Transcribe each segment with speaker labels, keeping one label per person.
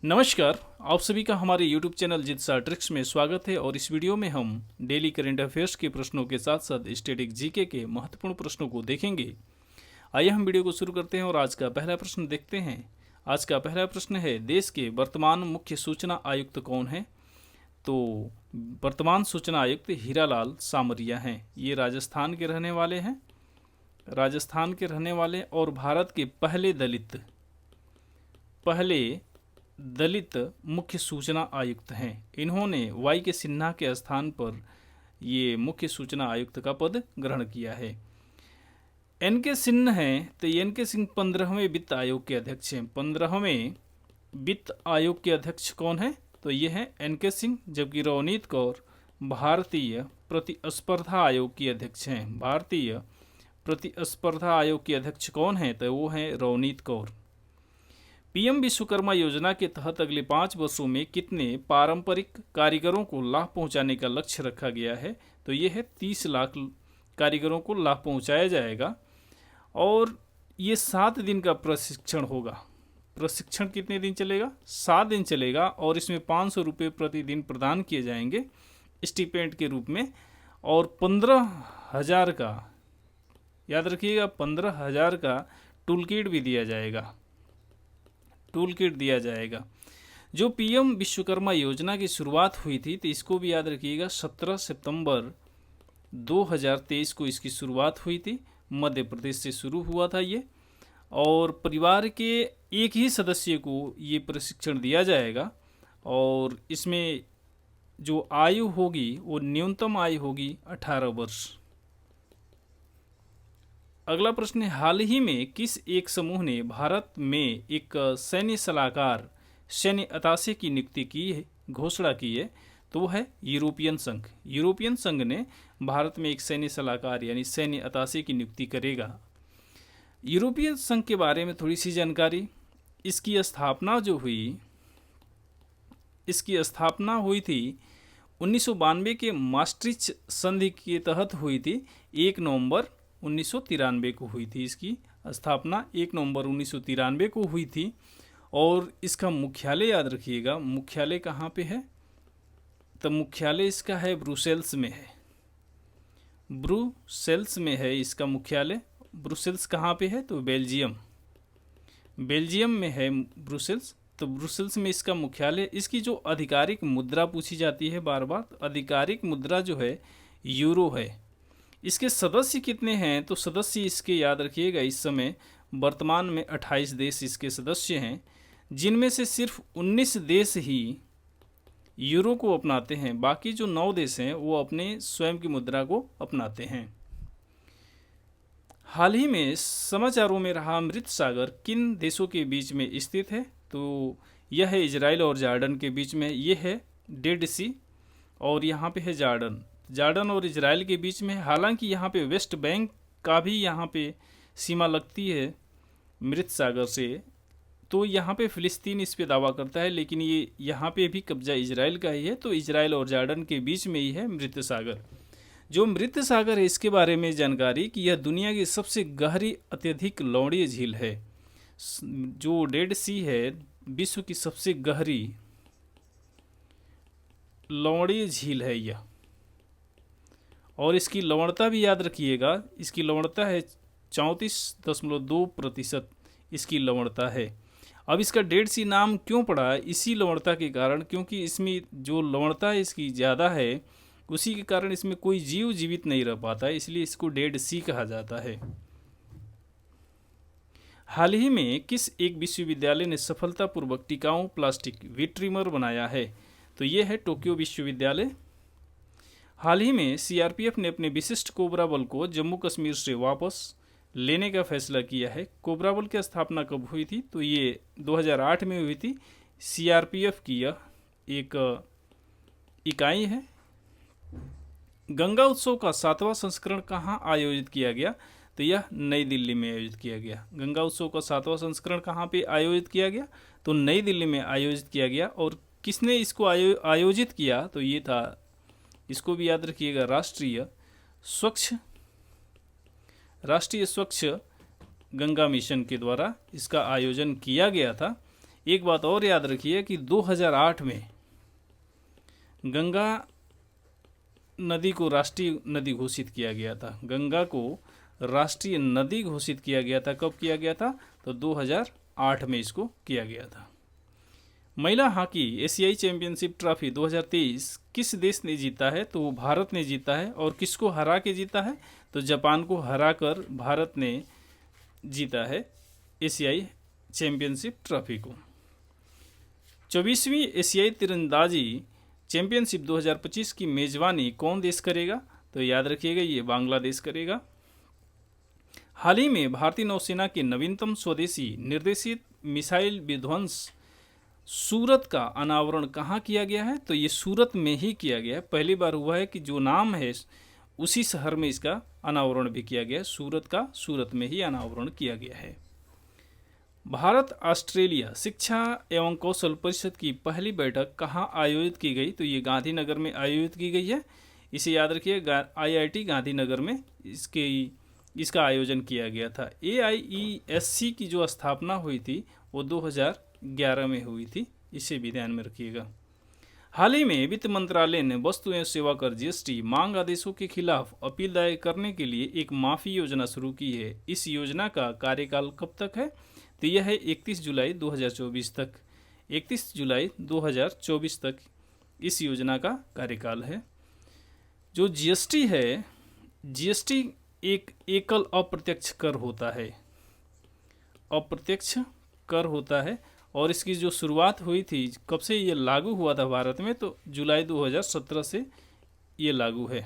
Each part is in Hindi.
Speaker 1: नमस्कार। आप सभी का हमारे YouTube चैनल जित्सा ट्रिक्स में स्वागत है। और इस वीडियो में हम डेली करंट अफेयर्स के प्रश्नों के साथ साथ स्टैटिक जीके के महत्वपूर्ण प्रश्नों को देखेंगे। आइए हम वीडियो को शुरू करते हैं और आज का पहला प्रश्न देखते हैं। आज का पहला प्रश्न है, देश के वर्तमान मुख्य सूचना आयुक्त कौन है? तो वर्तमान सूचना आयुक्त हीरालाल सामरिया हैं। ये राजस्थान के रहने वाले हैं, और भारत के पहले दलित मुख्य सूचना आयुक्त हैं। इन्होंने वाई के सिन्हा के स्थान पर ये मुख्य सूचना आयुक्त का पद ग्रहण किया है। एन के सिन्हा हैं, तो एन के सिंह 15वें वित्त आयोग के अध्यक्ष हैं। 15वें वित्त आयोग के अध्यक्ष कौन है? तो ये है एन के सिंह। जबकि रवनीत कौर भारतीय प्रतिस्पर्धा आयोग की अध्यक्ष हैं। भारतीय प्रतिस्पर्धा आयोग की अध्यक्ष कौन है? तो वो है रवनीत कौर। पीएम विश्वकर्मा योजना के तहत अगले 5 वर्षों में कितने पारंपरिक कारीगरों को लाभ पहुंचाने का लक्ष्य रखा गया है? तो ये है 30 लाख कारीगरों को लाभ पहुंचाया जाएगा। और ये 7 दिन का प्रशिक्षण होगा। प्रशिक्षण कितने दिन चलेगा? 7 दिन चलेगा। और इसमें 500 रुपये प्रतिदिन प्रदान किए जाएंगे स्टिपेंड के रूप में। और 15,000 का, याद रखिएगा, 15,000 का टूल किट भी दिया जाएगा। जो पीएम विश्वकर्मा योजना की शुरुआत हुई थी, तो इसको भी याद रखिएगा, 17 सितंबर 2023 को इसकी शुरुआत हुई थी। मध्य प्रदेश से शुरू हुआ था ये। और परिवार के एक ही सदस्य को ये प्रशिक्षण दिया जाएगा। और इसमें जो आयु होगी वो न्यूनतम आयु होगी 18 वर्ष। अगला प्रश्न है, हाल ही में किस एक समूह ने भारत में एक सैन्य सलाहकार, सैन्य अताशे की नियुक्ति की है, घोषणा की है? तो वो है यूरोपियन संघ। यूरोपियन संघ ने भारत में एक सैन्य सलाहकार यानी सैन्य अताशे की नियुक्ति करेगा। यूरोपियन संघ के बारे में थोड़ी सी जानकारी। इसकी स्थापना हुई थी 1992 के मास्ट्रिच संधि के तहत हुई थी। 1 नवंबर 1993 को हुई थी। इसकी स्थापना 1 नवंबर 1993 को हुई थी। और इसका मुख्यालय याद रखिएगा, मुख्यालय कहाँ पे है? तो मुख्यालय इसका है ब्रुसेल्स में है। ब्रुसेल्स में है इसका मुख्यालय। ब्रुसेल्स कहाँ पे है? तो बेल्जियम में है ब्रुसेल्स। तो ब्रुसेल्स में इसका मुख्यालय। इसकी जो आधिकारिक मुद्रा पूछी जाती है बार बार, आधिकारिक मुद्रा जो है यूरो है। इसके सदस्य कितने हैं? तो सदस्य इसके याद रखिएगा, इस समय वर्तमान में 28 देश इसके सदस्य हैं, जिनमें से सिर्फ 19 देश ही यूरो को अपनाते हैं। बाकी जो 9 देश हैं वो अपने स्वयं की मुद्रा को अपनाते हैं। हाल ही में समाचारों में रहा अमृत सागर किन देशों के बीच में स्थित है? तो यह है इजराइल और जॉर्डन के बीच में। यह है डेड सी और यहाँ पे है जॉर्डन और इजराइल के बीच में। हालांकि यहाँ पे वेस्ट बैंक का भी यहाँ पे सीमा लगती है मृत सागर से। तो यहाँ पे फिलिस्तीन इस पे दावा करता है, लेकिन ये यहाँ पे भी कब्जा इजराइल का ही है। तो इजराइल और जॉर्डन के बीच में ही है मृत सागर। जो मृत सागर है इसके बारे में जानकारी कि यह दुनिया की सबसे गहरी अत्यधिक लवणीय झील है। जो डेड सी है विश्व की सबसे गहरी लवणीय झील है यह। और इसकी लवणता भी याद रखिएगा, इसकी लवणता है 34.2% इसकी लवणता है। अब इसका डेड सी नाम क्यों पड़ा? इसी लवणता के कारण, क्योंकि इसमें जो लवणता है इसकी ज़्यादा है, उसी के कारण इसमें कोई जीव जीवित नहीं रह पाता है, इसलिए इसको डेड सी कहा जाता है। हाल ही में किस एक विश्वविद्यालय ने सफलतापूर्वक टिकाऊ प्लास्टिक विट्रिमर बनाया है? तो ये है टोक्यो विश्वविद्यालय। हाल ही में सीआरपीएफ ने अपने विशिष्ट कोबरा बल को जम्मू कश्मीर से वापस लेने का फैसला किया है। कोबरा बल की स्थापना कब हुई थी? तो ये 2008 में हुई थी। सीआरपीएफ की यह एक इकाई है। गंगा उत्सव का 7वां संस्करण कहाँ आयोजित किया गया? तो यह नई दिल्ली में आयोजित किया गया। गंगा उत्सव का 7वां संस्करण कहाँ पे आयोजित किया गया? तो नई दिल्ली में आयोजित किया गया। और किसने इसको आयोजित किया? तो ये था, इसको भी याद रखिएगा, राष्ट्रीय स्वच्छ गंगा मिशन के द्वारा इसका आयोजन किया गया था। एक बात और याद रखिए कि 2008 में गंगा नदी को राष्ट्रीय नदी घोषित किया गया था। गंगा को राष्ट्रीय नदी घोषित किया गया था। कब किया गया था? तो 2008 में इसको किया गया था। महिला हॉकी एशियाई चैंपियनशिप ट्रॉफी 2023 किस देश ने जीता है? तो भारत ने जीता है। और किसको हरा के जीता है? तो जापान को हराकर भारत ने जीता है एशियाई चैंपियनशिप ट्रॉफी को। 24वीं एशियाई तीरंदाजी चैंपियनशिप 2025 की मेजबानी कौन देश करेगा? तो याद रखिएगा ये बांग्लादेश करेगा। हाल ही में भारतीय नौसेना के नवीनतम स्वदेशी निर्देशित मिसाइल विध्वंस सूरत का अनावरण कहाँ किया गया है? तो ये सूरत में ही किया गया है। पहली बार हुआ है कि जो नाम है उसी शहर में इसका अनावरण भी किया गया है। सूरत का सूरत में ही अनावरण किया गया है। भारत ऑस्ट्रेलिया शिक्षा एवं कौशल परिषद की पहली बैठक कहाँ आयोजित की गई? तो ये गांधीनगर में आयोजित की गई है। इसे याद रखिए, IIT गांधीनगर में इसका आयोजन किया गया था। AIESC की जो स्थापना हुई थी वो 2011 में हुई थी। इसे भी ध्यान में रखिएगा। हाल ही में वित्त मंत्रालय ने वस्तु एवं सेवा कर GST मांग आदेशों के खिलाफ अपील दायर करने के लिए एक माफी योजना शुरू की है। इस योजना का कार्यकाल कब तक है? तो यह है 31 जुलाई 2024 तक। 31 जुलाई 2024 तक इस योजना का कार्यकाल है। जो GST है, GST एक एकल अप्रत्यक्ष कर होता है। अप्रत्यक्ष कर होता है और इसकी जो शुरुआत हुई थी, कब से ये लागू हुआ था भारत में? तो जुलाई 2017 से ये लागू है।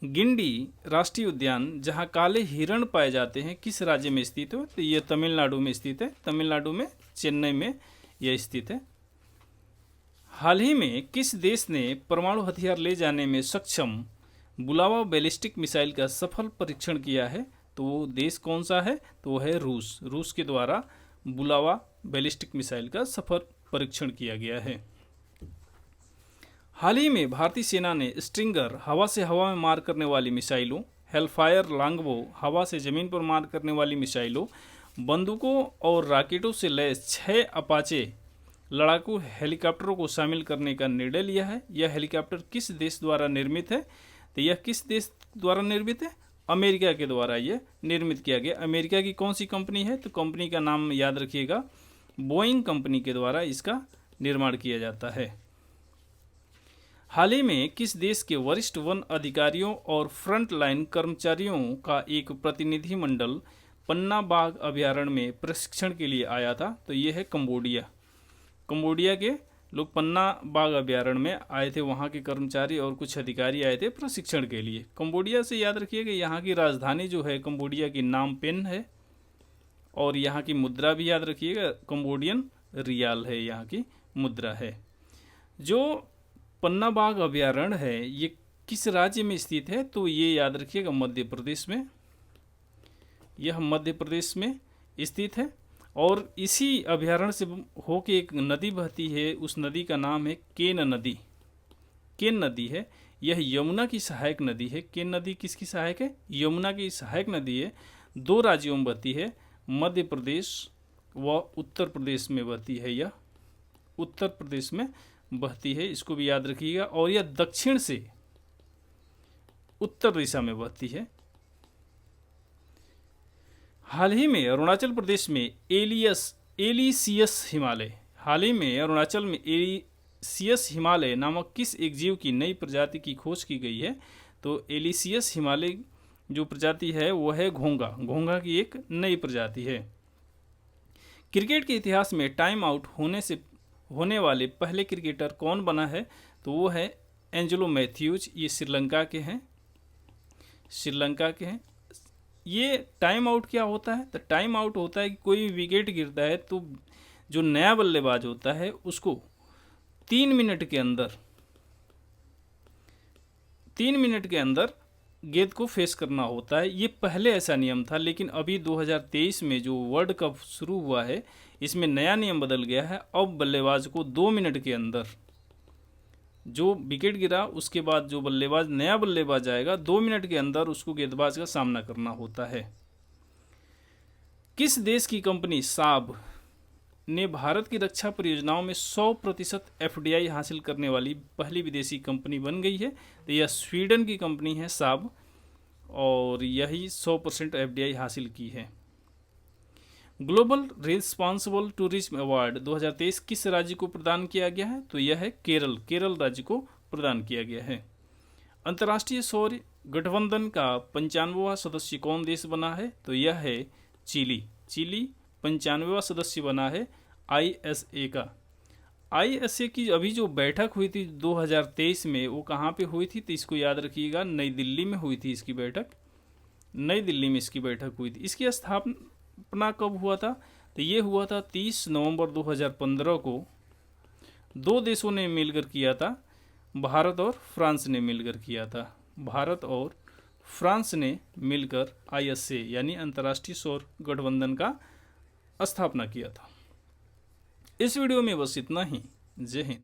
Speaker 1: गिंडी राष्ट्रीय उद्यान जहाँ काले हिरण पाए जाते हैं किस राज्य में स्थित है? तो ये तमिलनाडु में स्थित है। तमिलनाडु में चेन्नई में यह स्थित है। हाल ही में किस देश ने परमाणु हथियार ले जाने में सक्षम बुलावा बैलिस्टिक मिसाइल का सफल परीक्षण किया है? तो वो देश कौन सा है? तो वो है रूस। रूस के द्वारा बुलावा बैलिस्टिक मिसाइल का सफल परीक्षण किया गया है। हाल ही में भारतीय सेना ने स्ट्रिंगर हवा से हवा में मार करने वाली मिसाइलों, हेलफायर लॉन्गबो हवा से जमीन पर मार करने वाली मिसाइलों, बंदूकों और रॉकेटों से लैस 6 अपाचे लड़ाकू हेलीकॉप्टरों को शामिल करने का निर्णय लिया है। यह हेलीकॉप्टर किस देश द्वारा निर्मित है? तो यह किस देश द्वारा निर्मित है? अमेरिका के द्वारा यह निर्मित किया गया। अमेरिका की कौन सी कंपनी है? तो कंपनी का नाम याद रखिएगा, बोइंग कंपनी के द्वारा इसका निर्माण किया जाता है। हाल ही में किस देश के वरिष्ठ वन अधिकारियों और फ्रंट लाइन कर्मचारियों का एक प्रतिनिधि मंडल पन्ना बाघ अभयारण्य में प्रशिक्षण के लिए आया था? तो ये है कंबोडिया। कंबोडिया के लोग पन्ना बाघ अभयारण्य में आए थे। वहाँ के कर्मचारी और कुछ अधिकारी आए थे प्रशिक्षण के लिए। कंबोडिया से याद रखिएगा, यहाँ की राजधानी जो है कंबोडिया की नाम पेन है और यहाँ की मुद्रा भी याद रखिएगा, कंबोडियन रियाल है यहाँ की मुद्रा है। जो पन्ना बाघ अभयारण्य है ये किस राज्य में स्थित है? तो ये याद रखिएगा मध्य प्रदेश में। यह मध्य प्रदेश में स्थित है और इसी अभयारण्य से होके एक नदी बहती है। उस नदी का नाम है केन नदी। केन नदी है, यह यमुना की सहायक नदी है। केन नदी किसकी सहायक है? यमुना की सहायक नदी है। 2 राज्यों में बहती है, मध्य प्रदेश व उत्तर प्रदेश में बहती है। यह उत्तर प्रदेश में बहती है, इसको भी याद रखिएगा। और यह दक्षिण से उत्तर दिशा में बहती है। हाल ही में अरुणाचल प्रदेश में एलिसियस हिमालय, हाल ही में अरुणाचल में एलिसियस हिमालय नामक किस एक जीव की नई प्रजाति की खोज की गई है? तो एलिसियस हिमालय जो प्रजाति है वह है घोंगा। घोंगा की एक नई प्रजाति है। क्रिकेट के इतिहास में टाइम आउट होने वाले पहले क्रिकेटर कौन बना है? तो वो है एंजेलो मैथ्यूज। ये श्रीलंका के हैं। ये टाइम आउट क्या होता है? तो टाइम आउट होता है कि कोई विकेट गिरता है तो जो नया बल्लेबाज होता है उसको 3 मिनट के अंदर गेंद को फेस करना होता है। ये पहले ऐसा नियम था, लेकिन अभी 2023 में जो वर्ल्ड कप शुरू हुआ है इसमें नया नियम बदल गया है। अब बल्लेबाज को 2 मिनट के अंदर, जो विकेट गिरा उसके बाद जो नया बल्लेबाज आएगा 2 मिनट के अंदर उसको गेंदबाज का सामना करना होता है। किस देश की कंपनी साब ने भारत की रक्षा परियोजनाओं में 100% एफडीआई हासिल करने वाली पहली विदेशी कंपनी बन गई है। तो यह स्वीडन की कंपनी है साब, और यही 100% एफडीआई हासिल की है। ग्लोबल रिस्पॉन्सिबल टूरिज्म अवार्ड 2023 किस राज्य को प्रदान किया गया है? तो यह है केरल राज्य को प्रदान किया गया है। अंतर्राष्ट्रीय सौर गठबंधन का 95वां सदस्य कौन देश बना है? तो यह है चिली 95वां सदस्य बना है आईएसए का। आईएसए की अभी जो बैठक हुई थी 2023 में, वो कहाँ पे हुई थी? तो इसको याद रखिएगा, नई दिल्ली में हुई थी इसकी बैठक। नई दिल्ली में इसकी बैठक हुई थी। इसकी स्थापना कब हुआ था? तो ये हुआ था 30 नवंबर 2015 को। दो देशों ने मिलकर किया था, भारत और फ्रांस ने मिलकर किया था। भारत और फ्रांस ने मिलकर आईएसए यानी अंतर्राष्ट्रीय सौर गठबंधन का स्थापना किया था। इस वीडियो में बस इतना ही। जय हिंद।